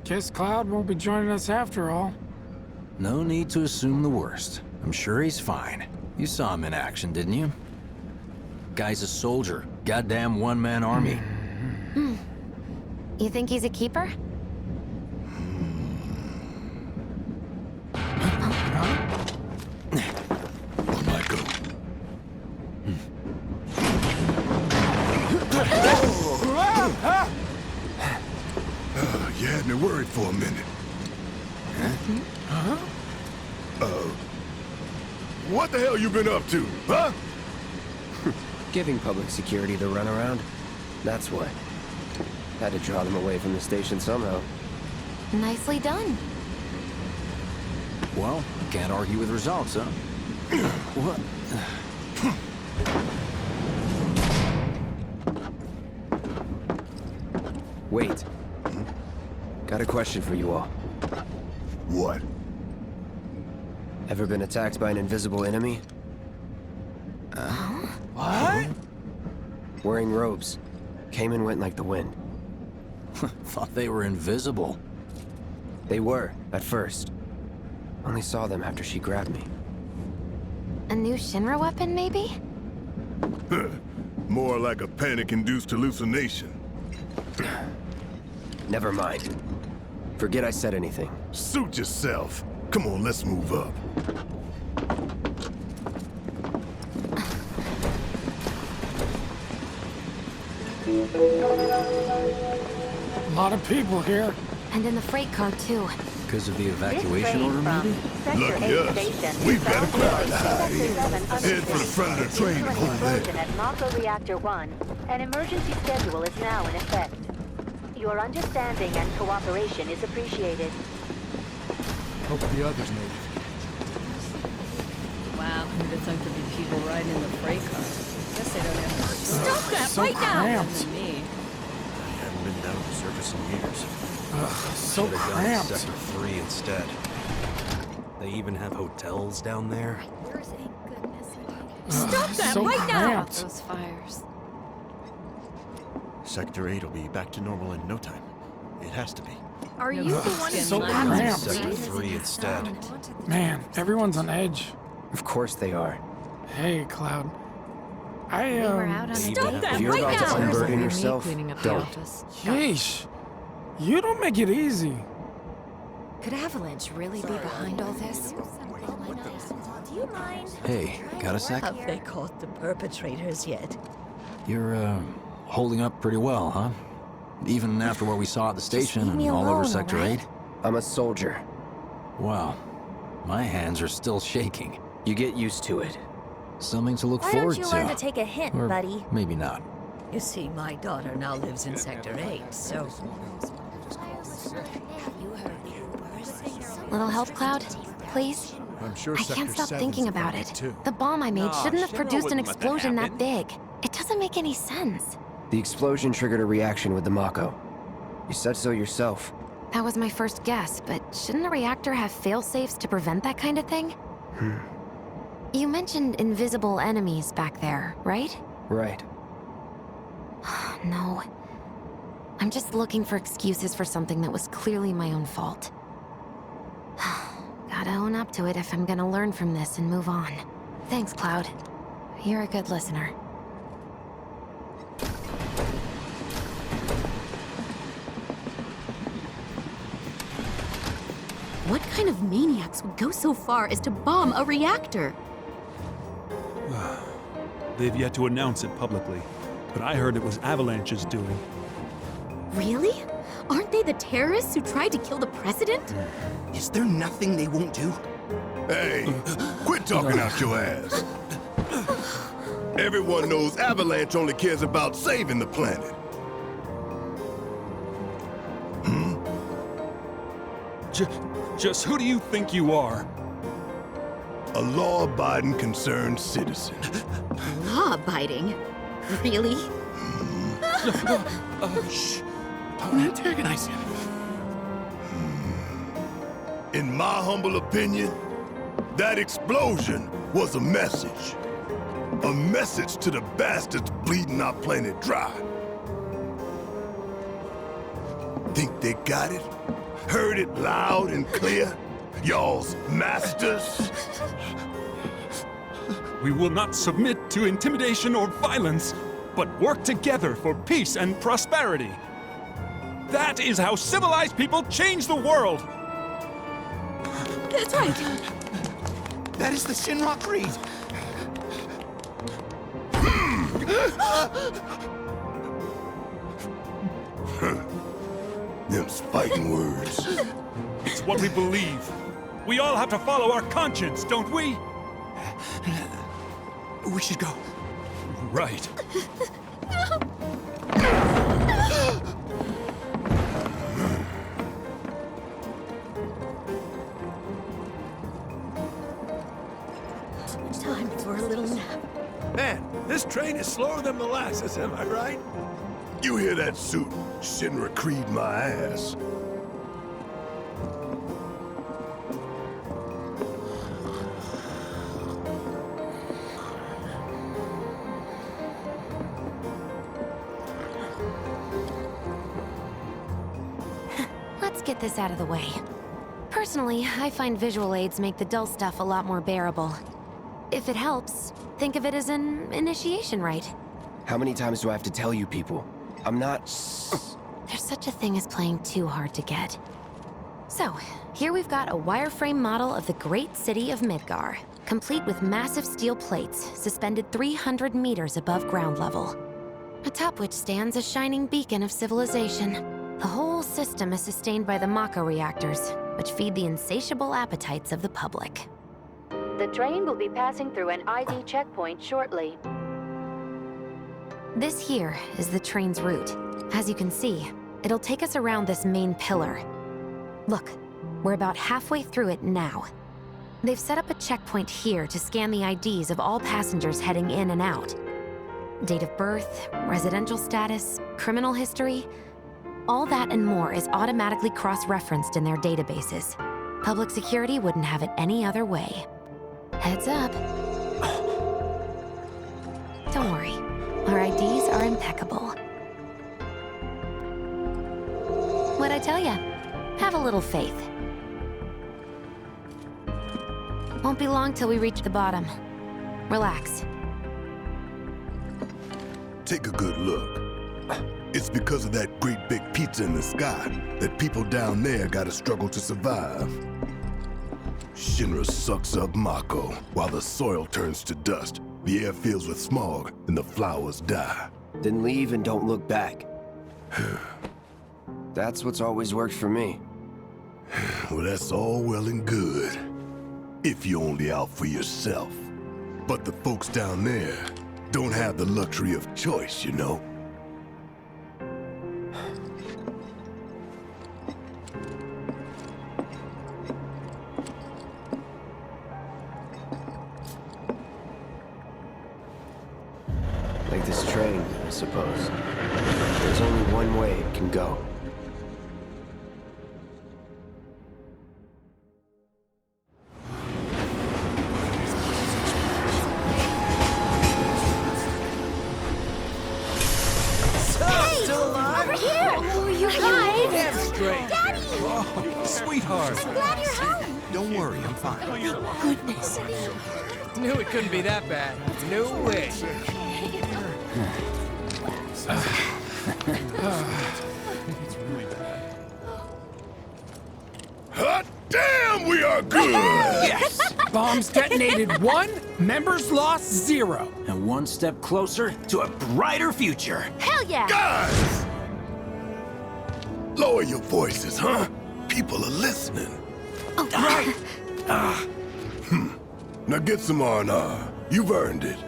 Guess Cloud won't be joining us after all. No need to assume the worst. I'm sure he's fine. You saw him in action, didn't you? Guy's a soldier. Goddamn one-man army. You think he's a keeper? On my go. You had me worried for a minute. What the hell you been up to, huh? Giving public security the runaround. That's what. Had to draw them away from the station somehow. Nicely done. Well, can't argue with results, huh? What? Wait. Got a question for you all. What? Ever been attacked by an invisible enemy? What? Wearing robes. Came and went like the wind. Thought they were invisible. They were, at first. Only saw them after she grabbed me. A new Shinra weapon, maybe? More like a panic-induced hallucination. Never mind. Forget I said anything. Suit yourself. Come on, let's move up. A lot of people here. And in the freight car, too. Because of the evacuation order, maybe? Lucky us. We've got a crowd to hide in. Head for the front of the train and hold there. At Mako Reactor 1, an emergency schedule is now in effect. Your understanding and cooperation is appreciated. Hope the others made it. Wow, who'd have thunk there'd be people riding in the freight car? Guess they don't have to. Stop that So right now! cramped. Than me. I haven't been down to the surface in years. So Should've gone to cramped. Sector 3 instead. They even have hotels down there. Stop that So right now! cramped. Those fires. Sector 8 will be back to normal in no time. It has to be. Are you the one who's So laughing? cramped. Sector 3 instead. Man, everyone's on edge. Of course they are. Hey, Cloud. I, We were out on a Stop date. that If you're right about to now! unburden yourself, don't. Yeesh. You don't make it easy. Could Avalanche really be behind all this? Do you mind? Hey, got a sec? Have they caught the perpetrators yet? You're, holding up pretty well, huh? Even after what we saw at the station leave me and all over alone, Sector alright? 8? I'm a soldier. Wow. My hands are still shaking. You get used to it. Something to look Why forward don't you to. learn to take a hint, Or buddy? maybe not. You see, my daughter now lives in Sector 8, so... Little help, Cloud? Please? I'm sure I can't stop thinking about it. Too. The bomb I made shouldn't have Shinra produced an wouldn't let that explosion that happen. big. It doesn't make any sense. The explosion triggered a reaction with the Mako. You said so yourself. That was my first guess, but shouldn't a reactor have fail-safes to prevent that kind of thing? You mentioned invisible enemies back there, right? Right. No. I'm just looking for excuses for something that was clearly my own fault. Gotta own up to it if I'm gonna learn from this and move on. Thanks, Cloud. You're a good listener. What kind of maniacs would go so far as to bomb a reactor? They've yet to announce it publicly, but I heard it was Avalanche's doing. Really? Aren't they the terrorists who tried to kill the president? Is there nothing they won't do? Hey, quit talking out your ass. Everyone knows Avalanche only cares about saving the planet. Just who do you think you are? A law-abiding, concerned citizen. Law-abiding? Really? Shh. Don't antagonize him. In my humble opinion, that explosion was a message. A message to the bastards bleeding our planet dry. Think they got it? Heard it loud and clear? Y'all's masters? We will not submit to intimidation or violence, but work together for peace and prosperity. That is how civilized people change the world! That's right. That is the Shinra Creed. Them's fighting words. It's what we believe. We all have to follow our conscience, don't we? We should go. Right. Time for a little nap. Man, this train is slower than molasses, am I right? You hear that suit? Shinra Creed my ass. Let's get this out of the way. Personally, I find visual aids make the dull stuff a lot more bearable. If it helps, think of it as an initiation rite. How many times do I have to tell you people? I'm not... There's such a thing as playing too hard to get. So, here we've got a wireframe model of the great city of Midgar, complete with massive steel plates suspended 300 meters above ground level, atop which stands a shining beacon of civilization. The whole system is sustained by the Mako reactors, which feed the insatiable appetites of the public. The train will be passing through an ID checkpoint shortly. This here is the train's route. As you can see, it'll take us around this main pillar. Look, we're about halfway through it now. They've set up a checkpoint here to scan the IDs of all passengers heading in and out. Date of birth, residential status, criminal history, all that and more is automatically cross-referenced in their databases. Public security wouldn't have it any other way. Heads up. Don't worry, our IDs are impeccable. What'd I tell ya? Have a little faith. Won't be long till we reach the bottom. Relax. Take a good look. It's because of that great big pizza in the sky that people down there gotta struggle to survive. Shinra sucks up Mako while the soil turns to dust, the air fills with smog, and the flowers die. Then leave and don't look back. That's what's always worked for me. Well, that's all well and good. If you're only out for yourself. But the folks down there don't have the luxury of choice, you know? Like this train, I suppose. There's only one way it can go. Sweetheart. I'm glad you're home. Don't worry, I'm fine. Thank goodness. Knew it couldn't be that bad. No way. Hot damn, we are good! Yes! Bombs detonated 1, members lost 0. And one step closer to a brighter future. Hell yeah! Guys! Lower your voices, huh? People are listening. Oh, right. Now get some R&R. You've earned it.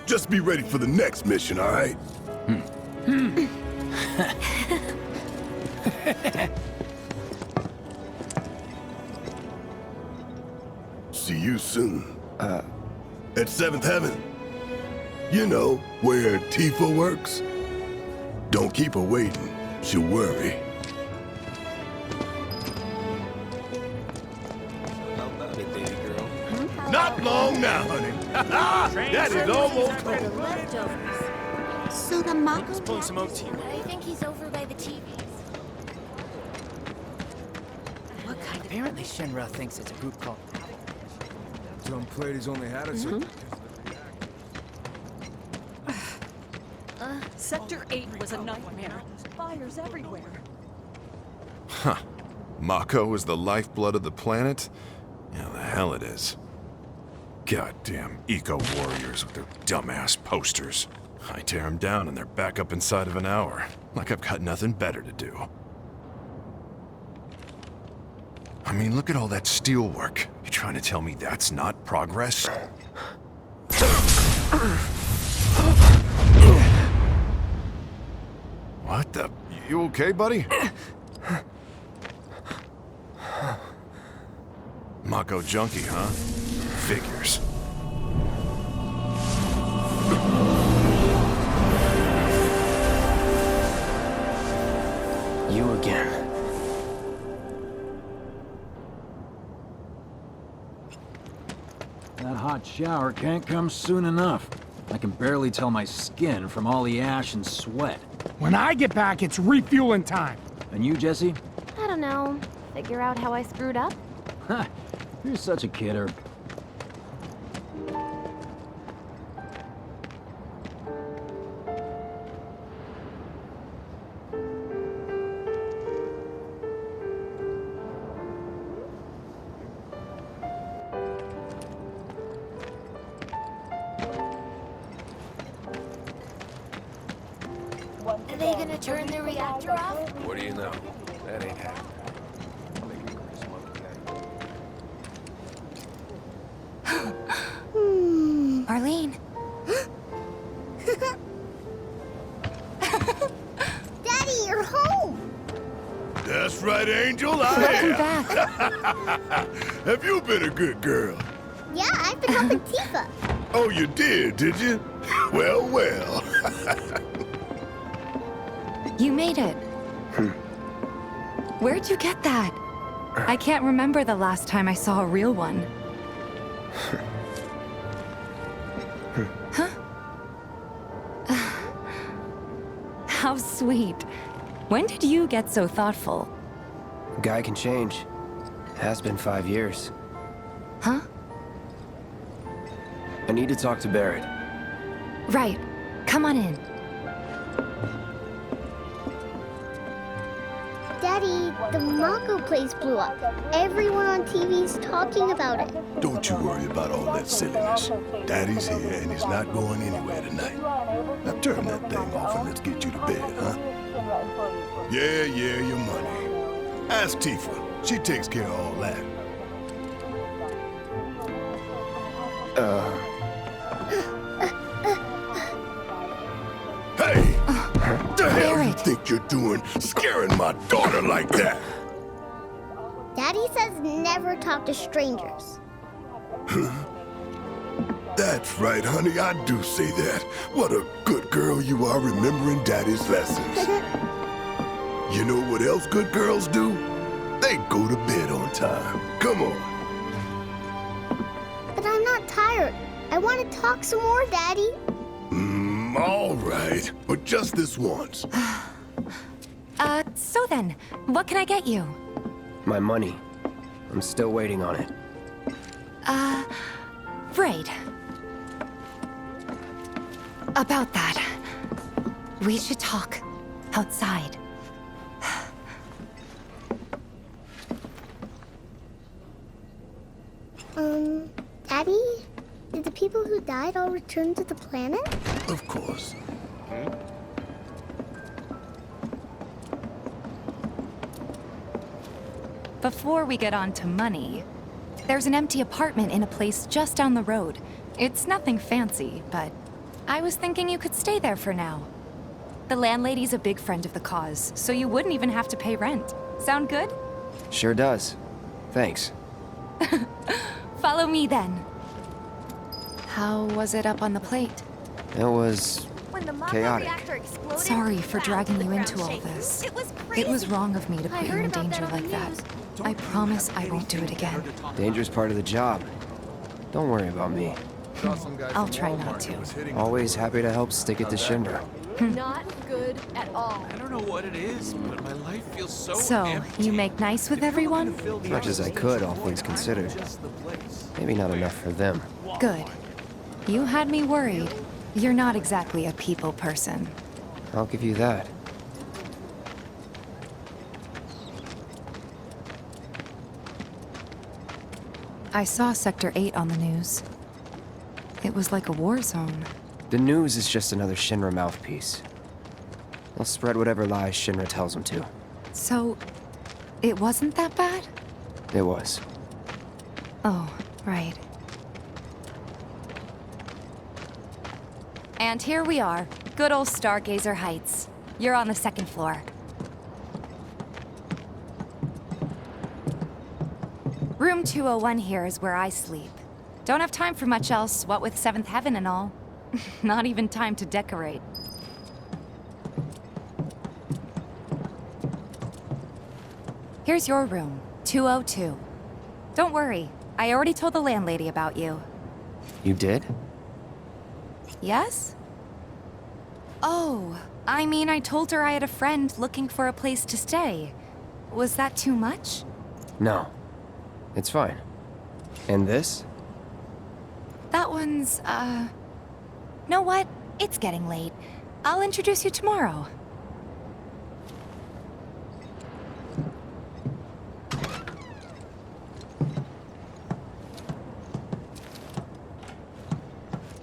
Just be ready for the next mission, all right? See you soon. At 7th Heaven. You know, where Tifa works. Don't keep her waiting. She'll worry. Not long now, honey. That is almost over. So the Mako Pulling some oats here. I think he's over by the TVs. Apparently Shinra thinks it's a group called... Some ladies only had it, so... Sector 8 was a nightmare. Fires everywhere. Huh. Mako is the lifeblood of the planet? Yeah, the hell it is. Goddamn eco-warriors with their dumbass posters. I tear them down and they're back up inside of an hour. Like I've got nothing better to do. I mean, look at all that steel work. You trying to tell me that's not progress? What the... You okay, buddy? Mako junkie, huh? Figures. You again. That hot shower can't come soon enough. I can barely tell my skin from all the ash and sweat. When I get back, it's refueling time. And you, Jesse? I don't know. Figure out how I screwed up? Ha! You're such a kidder. Are they gonna turn the reactor off? What do you know? That ain't happening. Arlene. Daddy, you're home! That's right, Angel, I Welcome am. back. Have you been a good girl? Yeah, I've been helping Tifa. Oh, you did you? Well, well. You made it. Where'd you get that? I can't remember the last time I saw a real one. Huh? How sweet. When did you get so thoughtful? Guy can change. Has been 5 years. Huh? I need to talk to Barrett. Right. Come on in. Daddy, the Mako place blew up. Everyone on TV's talking about it. Don't you worry about all that silliness. Daddy's here and he's not going anywhere tonight. Now turn that thing off and let's get you to bed, huh? Yeah, your money. Ask Tifa. She takes care of all that. Hey! What the hell you think you're doing, scaring my daughter like that? Daddy says never talk to strangers. That's right, honey, I do say that. What a good girl you are remembering Daddy's lessons. You know what else good girls do? They go to bed on time. Come on. But I'm not tired. I want to talk some more, Daddy. All right, but just this once. So then, what can I get you? My money. I'm still waiting on it. Right. About that. We should talk. Outside. Daddy? Did the people who died all return to the planet? Of course. Before we get on to money, there's an empty apartment in a place just down the road. It's nothing fancy, but I was thinking you could stay there for now. The landlady's a big friend of the cause, so you wouldn't even have to pay rent. Sound good? Sure does. Thanks. Follow me then. How was it up on the plate? It was chaotic. Sorry for dragging you into all this. It was wrong of me to put you in danger like that. I promise I won't do it again. Danger's part of the job. Don't worry about me. I'll try not to. Always happy to help stick it to Shinra. Not good at all. I don't know what it is, but my life feels so So, empty. you make nice with everyone? As much as I could, all things considered. Maybe not enough for them. Good. You had me worried. You're not exactly a people person. I'll give you that. I saw Sector 8 on the news. It was like a war zone. The news is just another Shinra mouthpiece. They'll spread whatever lies Shinra tells them to. So, it wasn't that bad? It was. Oh, right. And here we are. Good old Stargazer Heights. You're on the second floor. Room 201 here is where I sleep. Don't have time for much else, what with 7th Heaven and all. Not even time to decorate. Here's your room, 202. Don't worry, I already told the landlady about you. You did? Yes? Oh, I mean, I told her I had a friend looking for a place to stay. Was that too much? No. It's fine. And this? That one's, Know what? It's getting late. I'll introduce you tomorrow.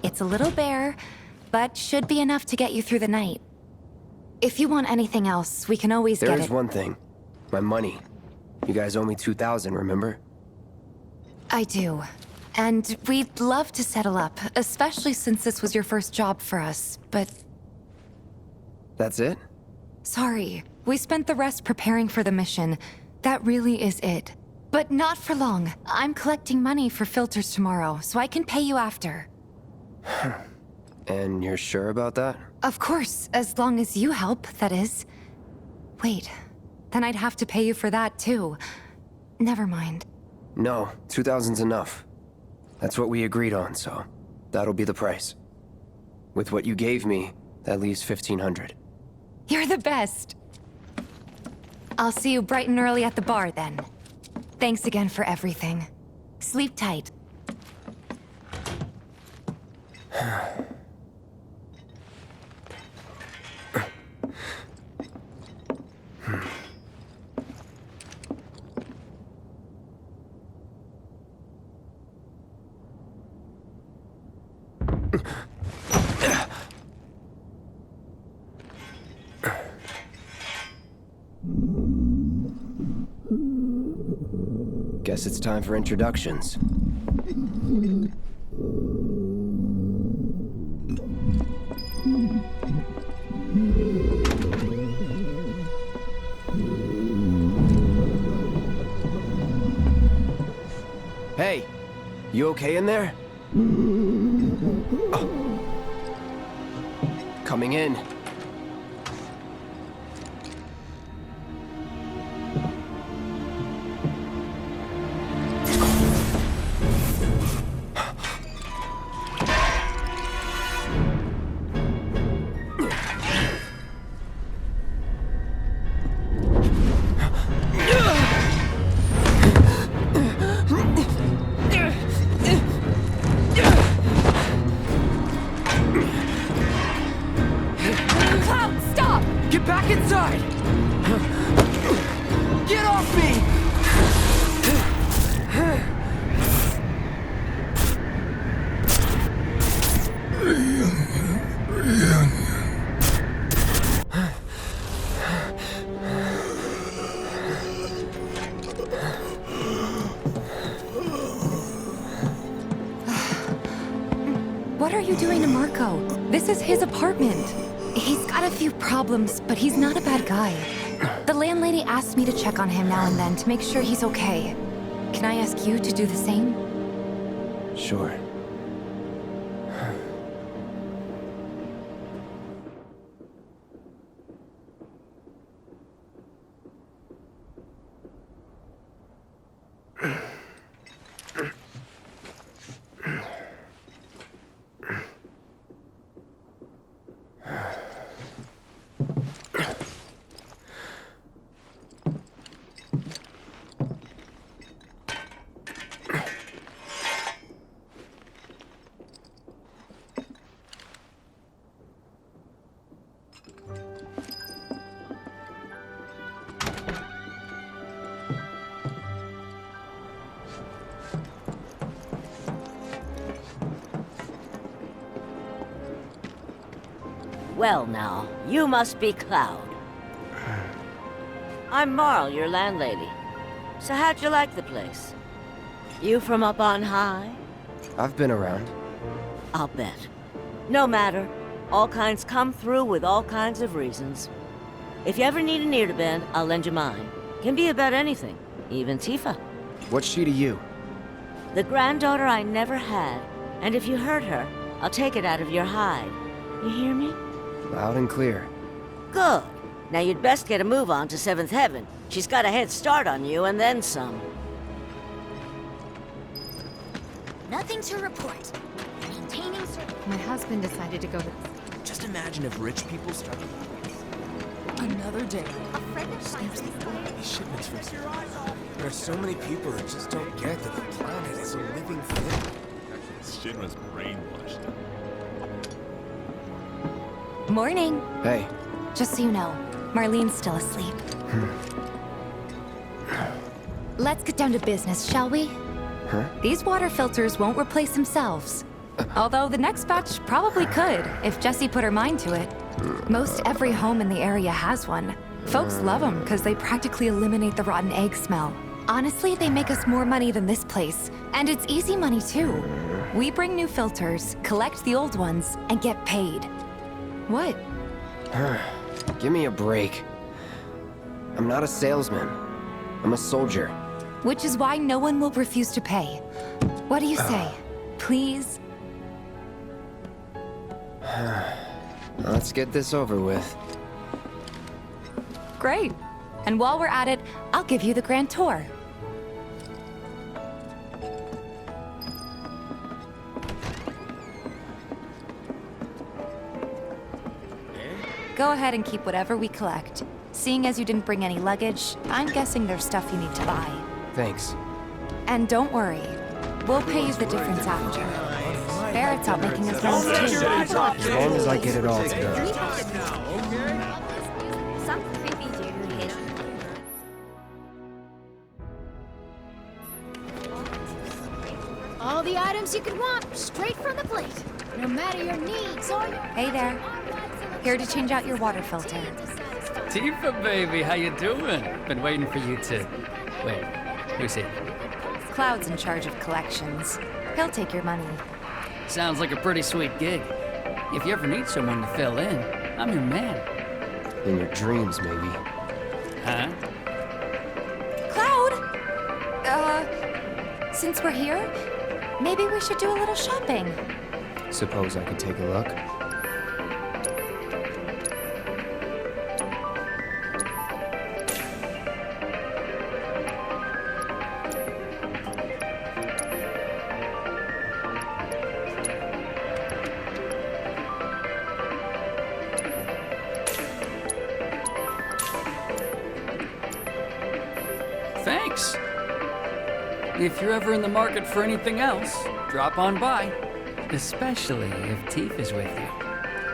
It's a little bare, but should be enough to get you through the night. If you want anything else, we can always get it. There is one thing. My money. You guys owe me 2,000, remember? I do. And we'd love to settle up, especially since this was your first job for us, but... That's it? Sorry. We spent the rest preparing for the mission. That really is it. But not for long. I'm collecting money for filters tomorrow, so I can pay you after. And you're sure about that? Of course, as long as you help, that is. Wait, then I'd have to pay you for that too. Never mind. No, 2,000's enough. That's what we agreed on, so that'll be the price. With what you gave me, that leaves 1,500. You're the best. I'll see you bright and early at the bar then. Thanks again for everything. Sleep tight. Guess it's time for introductions. Hey, you okay in there? Oh. Coming in. What are you doing to Marco? This is his apartment. He's got a few problems, but he's not a bad guy. The landlady asked me to check on him now and then to make sure he's okay. Can I ask you to do the same? Sure. Well now, you must be Cloud. I'm Marl, your landlady. So how'd you like the place? You from up on high? I've been around. I'll bet. No matter. All kinds come through with all kinds of reasons. If you ever need an ear to bend, I'll lend you mine. Can be about anything, even Tifa. What's she to you? The granddaughter I never had. And if you hurt her, I'll take it out of your hide. You hear me? Loud and clear. Good. Now you'd best get a move on to 7th Heaven. She's got a head start on you and then some. Nothing to report. Maintaining My husband decided to go to... Just imagine if rich people started... Another day. A friend of mine These shipments from... There are so many people that just don't get that the planet is a living thing. Shinra's brainwashed. Morning. Hey. Just so you know, Marlene's still asleep. Let's get down to business, shall we? Huh? These water filters won't replace themselves. Although the next batch probably could, if Jessie put her mind to it. Most every home in the area has one. Folks love them because they practically eliminate the rotten egg smell. Honestly, they make us more money than this place. And it's easy money too. We bring new filters, collect the old ones, and get paid. What? Give me a break. I'm not a salesman. I'm a soldier. Which is why no one will refuse to pay. What do you say? Please? Let's get this over with. Great. And while we're at it, I'll give you the grand tour. Go ahead and keep whatever we collect. Seeing as you didn't bring any luggage, I'm guessing there's stuff you need to buy. Thanks. And don't worry, we'll pay you the difference after. Barrett's out making his rounds too. As long as I get it all together. Some creepy dude who hid. All the items you could want, straight from the plate. No matter your needs or your... Hey there. Here to change out your water filter. Tifa, baby, how you doing? Been waiting for you to... Wait, who's it? Cloud's in charge of collections. He'll take your money. Sounds like a pretty sweet gig. If you ever need someone to fill in, I'm your man. In your dreams, maybe. Huh? Cloud! Since we're here, maybe we should do a little shopping. Suppose I could take a look? Thanks. If you're ever in the market for anything else, drop on by. Especially if Tifa is with you.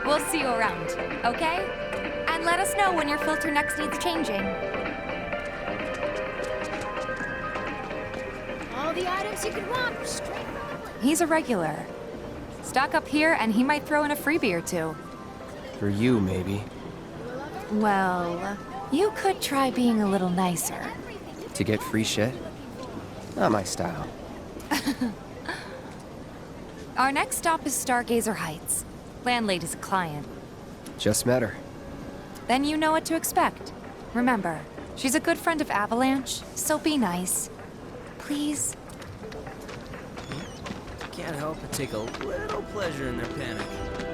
We'll see you around, okay? And let us know when your filter next needs changing. All the items you could want, straight from the plate. He's a regular. Stock up here and he might throw in a freebie or two. For you, maybe. Well, you could try being a little nicer. To get free shit? Not my style. Our next stop is Stargazer Heights. Landlady's a client. Just met her. Then you know what to expect. Remember, she's a good friend of Avalanche, so be nice. Please? Can't help but take a little pleasure in their panic.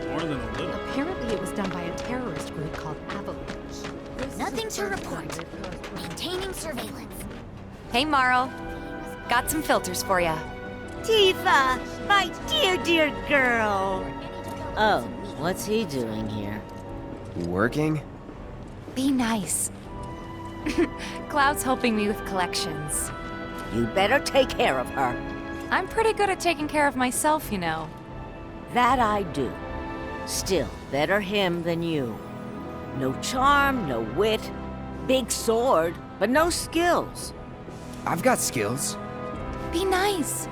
More than a little. Apparently it was done by a terrorist group called Avalanche. Nothing to report. Maintaining surveillance. Hey, Marl. Got some filters for ya. Tifa, my dear, dear girl. Oh, what's he doing here? Working? Be nice. Cloud's helping me with collections. You better take care of her. I'm pretty good at taking care of myself, you know. That I do. Still, better him than you. No charm, no wit. Big sword, but no skills. I've got skills. Be nice.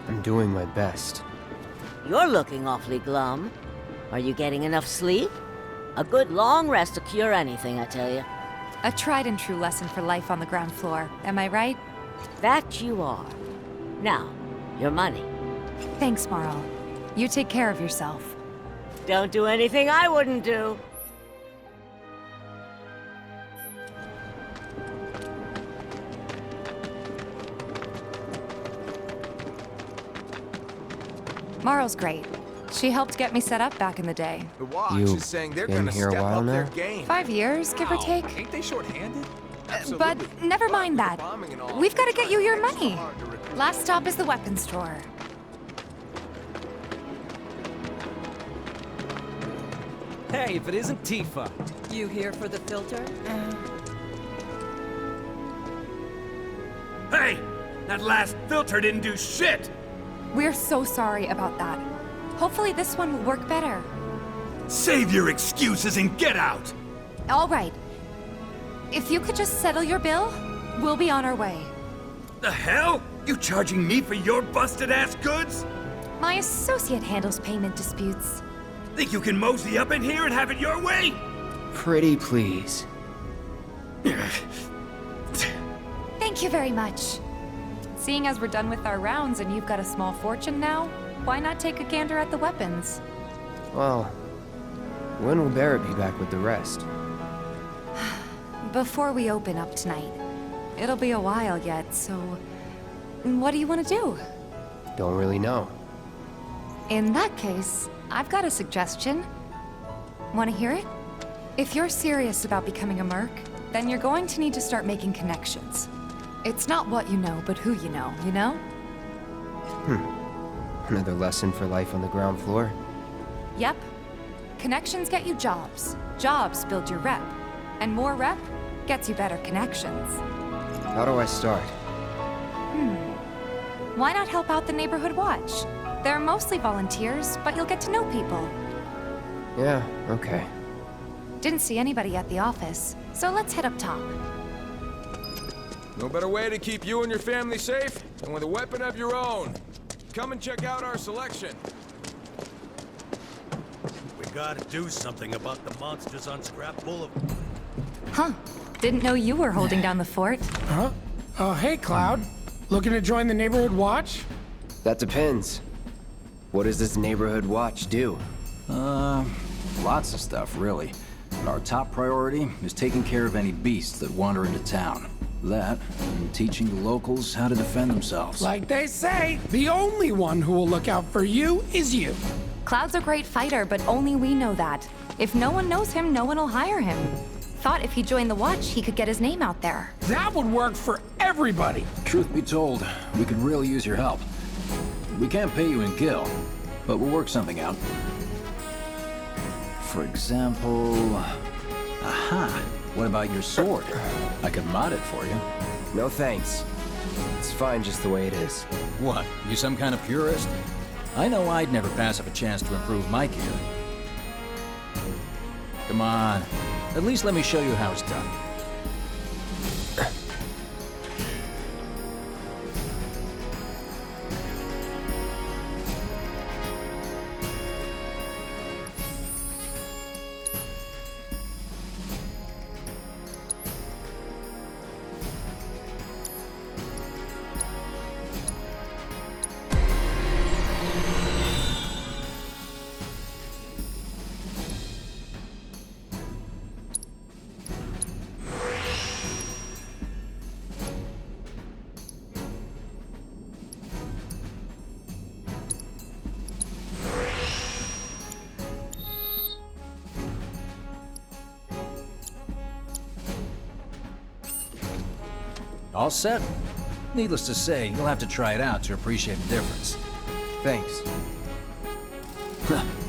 I'm doing my best. You're looking awfully glum. Are you getting enough sleep? A good long rest will cure anything, I tell you. A tried and true lesson for life on the ground floor, am I right? That you are. Now, your money. Thanks, Marl. You take care of yourself. Don't do anything I wouldn't do. Marl's great. She helped get me set up back in the day. The Watch You is saying they're been gonna here a step while up their now? game. 5 years, give or take. Ain't they short-handed? But never mind that. We've got to get you your money. Last stop is the weapons store. Hey, if it isn't Tifa. You here for the filter? Hey! That last filter didn't do shit! We're so sorry about that. Hopefully this one will work better. Save your excuses and get out! All right. If you could just settle your bill, we'll be on our way. The hell? You charging me for your busted-ass goods? My associate handles payment disputes. Think you can mosey up in here and have it your way? Pretty please. Thank you very much. Seeing as we're done with our rounds and you've got a small fortune now, why not take a gander at the weapons? Well, when will Barrett be back with the rest? Before we open up tonight. It'll be a while yet, so... what do you want to do? Don't really know. In that case, I've got a suggestion. Want to hear it? If you're serious about becoming a merc, then you're going to need to start making connections. It's not what you know, but who you know, you know? Another lesson for life on the ground floor? Yep. Connections get you jobs. Jobs build your rep. And more rep gets you better connections. How do I start? Why not help out the Neighborhood Watch? They're mostly volunteers, but you'll get to know people. Yeah, okay. Didn't see anybody at the office, so let's head up top. No better way to keep you and your family safe than with a weapon of your own. Come and check out our selection. We gotta do something about the monsters on Scrap Boulevard. Huh. Didn't know you were holding down the fort. Huh? Oh, hey, Cloud. Looking to join the Neighborhood Watch? That depends. What does this Neighborhood Watch do? Lots of stuff, really. And our top priority is taking care of any beasts that wander into town. That, and teaching the locals how to defend themselves. Like they say, the only one who will look out for you is you. Cloud's a great fighter, but only we know that. If no one knows him, no one will hire him. Thought if he joined the Watch, he could get his name out there. That would work for everybody. Truth be told, we could really use your help. We can't pay you in gil, but we'll work something out. For example... Aha! What about your sword? I could mod it for you. No thanks. It's fine just the way it is. What? You some kind of purist? I know I'd never pass up a chance to improve my gear. Come on. At least let me show you how it's done. All set. Needless to say, you'll have to try it out to appreciate the difference. Thanks.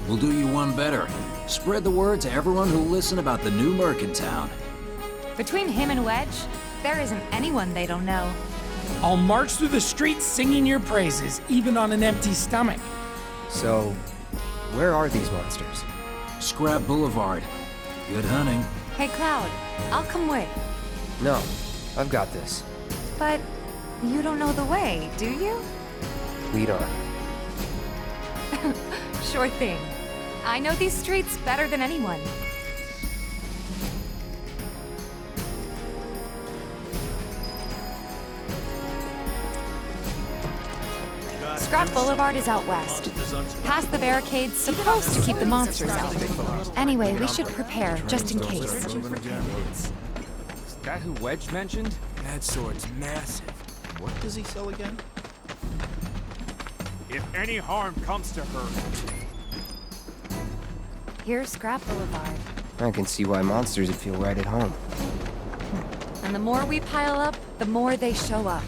We'll do you one better. Spread the word to everyone who'll listen about the new merc in town. Between him and Wedge, there isn't anyone they don't know. I'll march through the streets singing your praises, even on an empty stomach. So, where are these monsters? Scrap Boulevard. Good hunting. Hey, Cloud, I'll come with. No, I've got this. But you don't know the way, do you? Lead on. Sure thing. I know these streets better than anyone. Scrap Boulevard is out west. Past the barricades, supposed to keep the monsters out. Anyway, we should prepare, just in case. Is that who Wedge mentioned? That sword's massive. What does he sell again? If any harm comes to her, Here's Scrap Boulevard. I can see why monsters would feel right at home. And the more we pile up, the more they show up.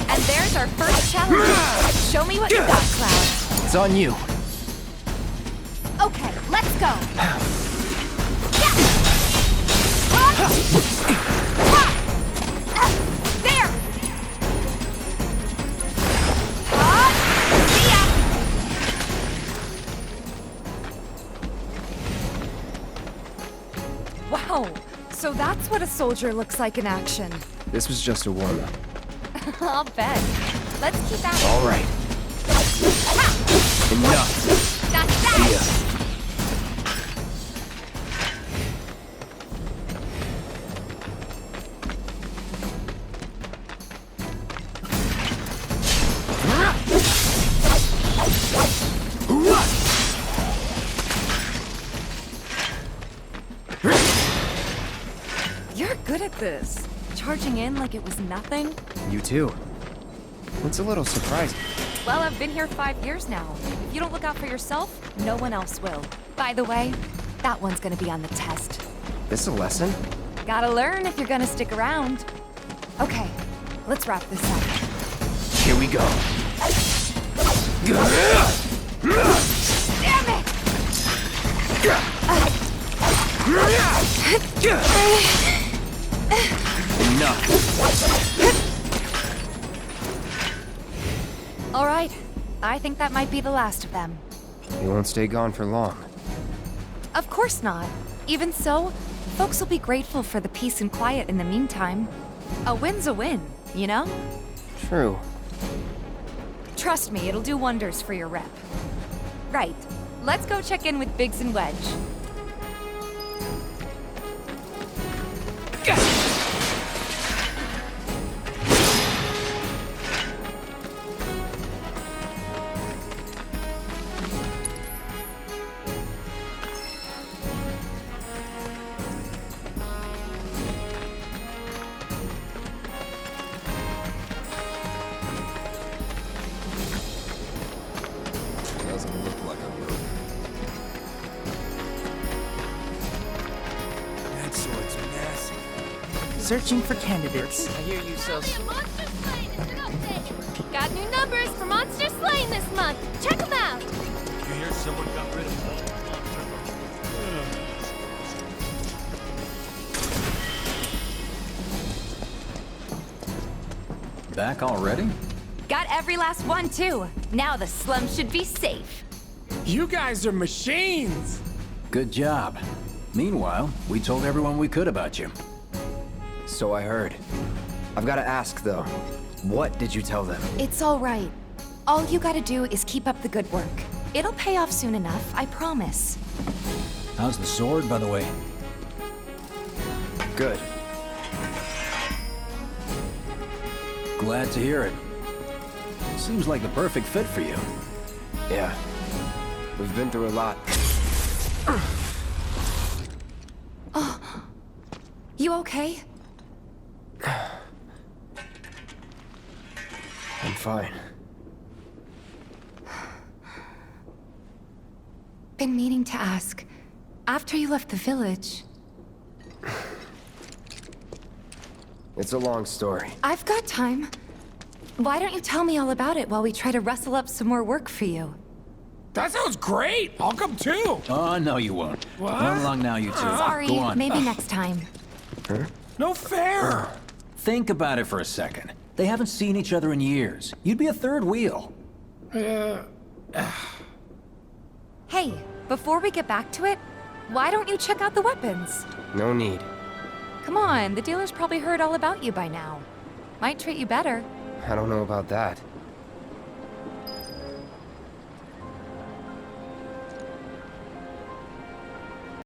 And there's our first challenge. Show me what you got, Cloud. It's on you. Okay, let's go. There! Wow, so that's what a soldier looks like in action. This was just a warm-up. I'll bet. Let's keep at it. All right. Enough. That's that! Yeah. You're good at this. Charging in like it was nothing. You too. It's a little surprising. Well, I've been here 5 years now. If you don't look out for yourself, no one else will. By the way, that one's gonna be on the test. This a lesson? Gotta learn if you're gonna stick around. Okay, let's wrap this up. Here we go. Damn it! Enough. All right, I think that might be the last of them. You won't stay gone for long. Of course not. Even so, folks will be grateful for the peace and quiet in the meantime. A win's a win, you know? True. Trust me, it'll do wonders for your rep. Right, let's go check in with Biggs and Wedge. Doesn't look like a rope. That sword's massive. Searching for candidates. I hear you sell. Got new numbers for Monster Slaying this month. Check them out. you hear someone got rid of all the monsters. Back already? Got every last one, too. Now the slum should be safe. You guys are machines! Good job. Meanwhile, we told everyone we could about you. So I heard. I've got to ask, though. What did you tell them? It's all right. All you gotta do is keep up the good work. It'll pay off soon enough, I promise. How's the sword, by the way? Good. Glad to hear it. Seems like the perfect fit for you. Yeah. We've been through a lot. Oh. You okay? I'm fine. Been meaning to ask. After you left the village... It's a long story. I've got time. Why don't you tell me all about it while we try to rustle up some more work for you? That sounds great! I'll come too! Oh, no you won't. What? Run along now, you two. Sorry, Go on. maybe next time. Huh? No fair! Think about it for a second. They haven't seen each other in years. You'd be a third wheel. Hey, before we get back to it, why don't you check out the weapons? No need. Come on, the dealer's probably heard all about you by now. Might treat you better. I don't know about that.